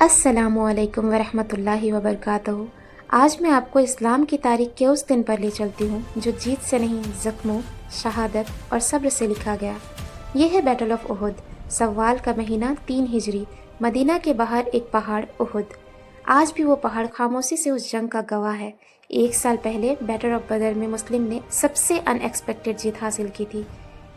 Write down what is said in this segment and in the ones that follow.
अस्सलामुअलैकुम वरहमतुल्लाहि वबरकातुहू। आज मैं आपको इस्लाम की तारीख के उस दिन पर ले चलती हूँ जो जीत से नहीं, ज़ख्मों, शहादत और सब्र से लिखा गया। यह है बैटल ऑफ उहुद। सव्वाल का महीना 3 हिजरी। मदीना के बाहर एक पहाड़ उहुद। आज भी वो पहाड़ खामोशी से उस जंग का गवाह है। 1 साल पहले बैटल ऑफ बदर में मुस्लिम ने सबसे अनएक्सपेक्टेड जीत हासिल की थी।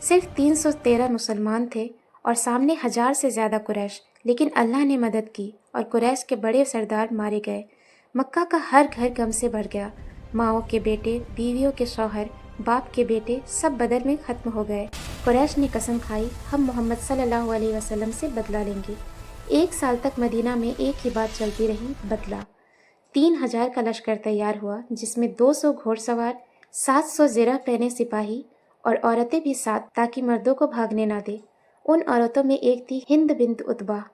सिर्फ 313 मुसलमान थे और सामने 1000 से ज़्यादा कुरैश, लेकिन अल्लाह ने मदद की और कुरैश के बड़े सरदार मारे गए। मक्का का हर घर गम से भर गया। माओं के बेटे, बीवियों के शौहर, बाप के बेटे सब बदर में ख़त्म हो गए। कुरैश ने कसम खाई, हम मोहम्मद सल्लल्लाहु अलैहि वसल्लम से बदला लेंगे। 1 साल तक मदीना में एक ही बात चलती रही, बदला। 3000 का लश्कर तैयार हुआ, जिसमें 200 घोड़सवार, 700 ज़ेरा पहने सिपाही और औरतें भी साथ, ताकि मर्दों को भागने ना दे। उन औरतों में एक थी हिंद बिन्त उतबा।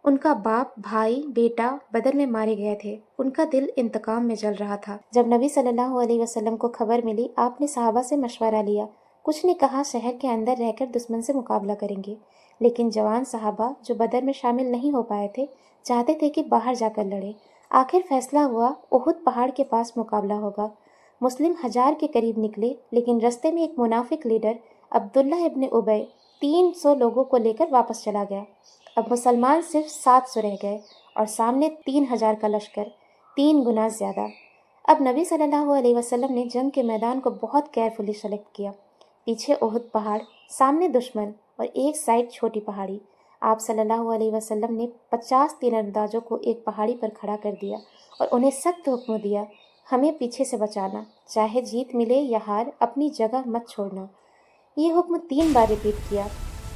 उनका बाप, भाई, बेटा बदर में मारे गए थे। उनका दिल इंतकाम में जल रहा था। जब नबी सल्लल्लाहु अलैहि वसल्लम को खबर मिली, आपने सहाबा से मशवरा लिया। कुछ ने कहा शहर के अंदर रहकर दुश्मन से मुकाबला करेंगे, लेकिन जवान सहाबा जो बदर में शामिल नहीं हो पाए थे, चाहते थे कि बाहर जाकर लड़े। आखिर फैसला हुआ, उहुद पहाड़ के पास मुकाबला होगा। मुस्लिम 1000 के करीब निकले, लेकिन रास्ते में एक मुनाफिक लीडर अब्दुल्ला इब्न उबय 300 लोगों को लेकर वापस चला गया। अब मुसलमान सिर्फ 700 रह गए और सामने 3000 का लश्कर, 3 गुना ज़्यादा। अब नबी सल्लल्लाहु अलैहि वसल्लम ने जंग के मैदान को बहुत केयरफुली सेलेक्ट किया। पीछे उहुद पहाड़, सामने दुश्मन और एक साइड छोटी पहाड़ी। आप सल्लल्लाहु अलैहि वसल्लम ने 50 तीरंदाजों को एक पहाड़ी पर खड़ा कर दिया और उन्हें सख्त हुक्म दिया, हमें पीछे से बचाना, चाहे जीत मिले या हार, अपनी जगह मत छोड़ना। ये हुक्म 3 बार रिपीट किया।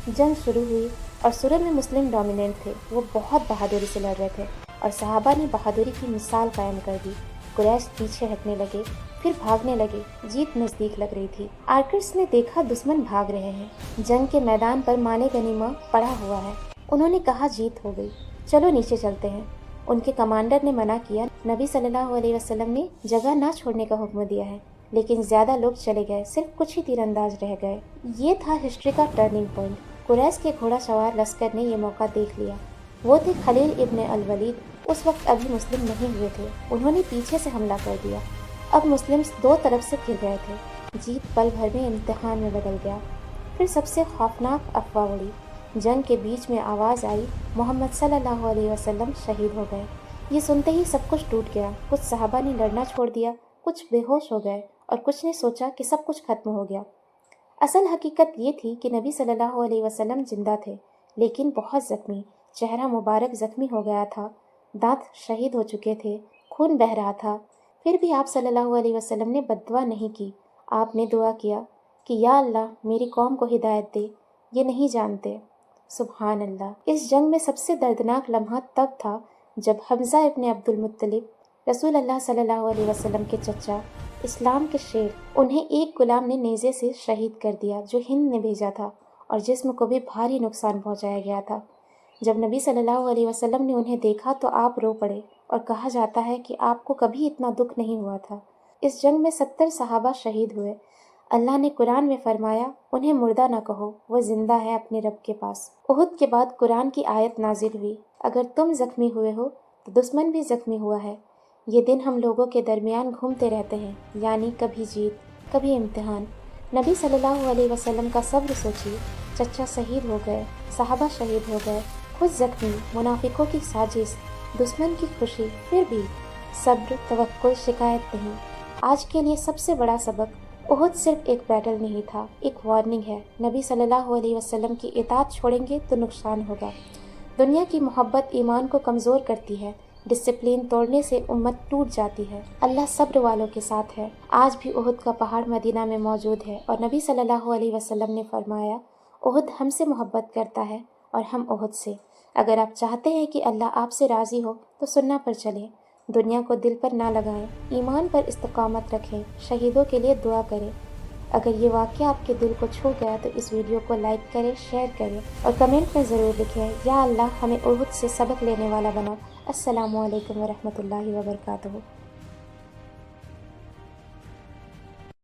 जंग शुरू हुई और शुरू में मुस्लिम डोमिनेंट थे। वो बहुत बहादुरी से लड़ रहे थे और सहाबा ने बहादुरी की मिसाल कायम कर दी। कुरैश पीछे हटने लगे, फिर भागने लगे। जीत नज़दीक लग रही थी। आर्कर्स ने देखा दुश्मन भाग रहे हैं। जंग के मैदान पर माने गनीमा पड़ा हुआ है। उन्होंने कहा जीत हो गई, चलो नीचे चलते हैं। उनके कमांडर ने मना किया। नबी सल्लल्लाहु अलैहि वसल्लम ने जगह ना छोड़ने का हुक्म दिया है, लेकिन ज़्यादा लोग चले गए, सिर्फ कुछ ही तीरंदाज रह गए। ये था हिस्ट्री का टर्निंग पॉइंट। कुरैश के घोड़ा सवार लश्कर ने ये मौका देख लिया। वो थे खलील इब्न अल वलीद। उस वक्त अभी मुस्लिम नहीं हुए थे। उन्होंने पीछे से हमला कर दिया। अब मुस्लिम 2 तरफ से घिर गए थे। जीत पल भर में इम्तिहान में बदल गया। फिर सबसे खौफनाक अफवाह उड़ी। जंग के बीच में आवाज़ आई, मोहम्मद सल्लल्लाहु अलैहि वसल्लम शहीद हो गए। ये सुनते ही सब कुछ टूट गया। कुछ सहाबा ने लड़ना छोड़ दिया, कुछ बेहोश हो गए और कुछ ने सोचा कि सब कुछ खत्म हो गया। असल हकीकत ये थी कि नबी सल्लल्लाहु अलैहि वसल्लम जिंदा थे, लेकिन बहुत ज़ख्मी। चेहरा मुबारक ज़ख्मी हो गया था, दांत शहीद हो चुके थे, खून बह रहा था। फिर भी आप सल्लल्लाहु अलैहि वसल्लम ने बद्दुआ नहीं की। आपने दुआ किया कि या अल्लाह मेरी कौम को हिदायत दे, ये नहीं जानते। सुभान अल्लाह। इस जंग में सबसे दर्दनाक लम्हा तब था जब हमज़ा इब्न अब्दुल मुत्तलिब, रसूल अल्लाह सल्लल्लाहु अलैहि वसल्लम के चचा, इस्लाम के शेर, उन्हें एक गुलाम ने नेज़े से शहीद कर दिया जो हिंद ने भेजा था और जिस्म को भी भारी नुकसान पहुंचाया गया था। जब नबी सल्लल्लाहु अलैहि वसल्लम ने उन्हें देखा तो आप रो पड़े और कहा जाता है कि आपको कभी इतना दुख नहीं हुआ था। इस जंग में 70 सहाबा शहीद हुए। अल्लाह ने कुरान में फरमाया, उन्हें मुर्दा न कहो, वो जिंदा है अपने रब के पास। उहुद के बाद कुरान की आयत नाजिल हुई, अगर तुम जख्मी हुए हो तो दुश्मन भी जख्मी हुआ है। ये दिन हम लोगों के दरमियान घूमते रहते हैं, यानी कभी जीत, कभी इम्तिहान। नबी सल्लल्लाहु अलैहि वसल्लम का सब्र सोचिए। चचा शहीद हो गए, सहाबा शहीद हो गए, खुद जख्मी, मुनाफिकों की साजिश, दुश्मन की खुशी, फिर भी सब्र, तवक्कुल, शिकायत नहीं। आज के लिए सबसे बड़ा सबक, उहुद सिर्फ एक बैटल नहीं था, एक वार्निंग है। नबी सल्लल्लाहु अलैहि वसल्लम की इताअत छोड़ेंगे तो नुकसान होगा। दुनिया की मोहब्बत ईमान को कमज़ोर करती है, डिसिप्लिन तोड़ने से उम्मत टूट जाती है। अल्लाह सब्र वालों के साथ है। आज भी उहुद का पहाड़ मदीना में मौजूद है और नबी सल्लल्लाहु अलैहि वसल्लम ने फरमाया, उहुद हमसे मोहब्बत करता है और हम उहुद से। अगर आप चाहते हैं कि अल्लाह आपसे राज़ी हो तो सुन्ना पर चलें, दुनिया को दिल पर ना लगाएं, ईमान पर इस्तकामत रखें, शहीदों के लिए दुआ करें। अगर ये वाक़या आपके दिल को छू गया तो इस वीडियो को लाइक करें, शेयर करें और कमेंट में ज़रूर लिखें, या अल्लाह हमें उहुद से सबक लेने वाला बना। अस्सलामु अलैकुम वरहमतुल्लाहि वबरकातुहू।